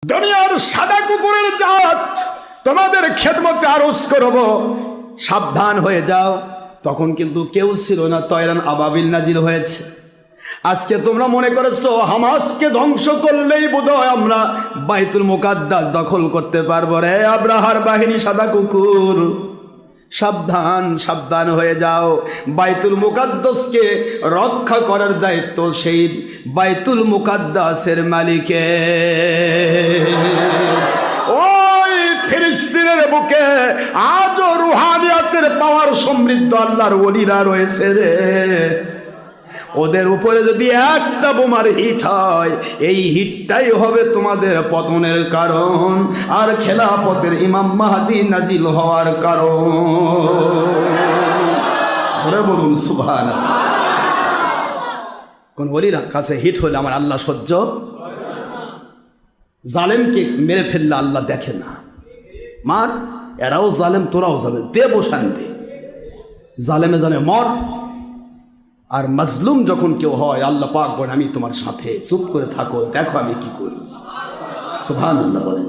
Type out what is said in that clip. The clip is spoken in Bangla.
দুনিয়ার সাদা কুকুরের জাত তোমাদের খেদমতে আরজ করব, সাবধান হয়ে যাও। তখন কিন্তু কেউ ছিল না, তয়রান আবাবিল নাজিল হয়েছে। আজকে তোমরা মনে করেছো হামাসকে ধ্বংস করলেই বোধহয় আমরা বাইতুল মুকাদ্দাস দখল করতে পারবো। রে আব্রাহার বাহিনী সাদা কুকুর, সাবধান সাবধান হয়ে যাও। বাইতুল মুকাদ্দাসকে রক্ষা করার দায়িত্ব সেই বাইতুল মুকাদ্দাসের মালিকের। ওই ফিলিস্তিনের বুকে আজও রুহানিয়াতের পাওয়ার সমৃদ্ধ আল্লাহর ওলিরা রয়েছে রে। ওদের উপরে যদি একটা বোমার হিট হয়, এই হিটটাই হবে তোমাদের পতনের কারণ আর খেলাফতের ইমাম মাহদী নাজিল হওয়ার কারণ। ধরে বলুন সুবহানাল্লাহ। কোন ওলির কাছে হিট হলে আমার আল্লাহ সহ্য। জালেমকে মেরে ফেললে আল্লাহ দেখে না, মার, এরাও জালেম তোরাও জালেম, দে বসান দে, জালেমে জানে মর। আর মাজলুম যখন কেউ হয়, আল্লাহ পাক বলেন আমি তোমার সাথে, চুপ করে থাকো, দেখো আমি কি করি। সুবহানাল্লাহ বলেন।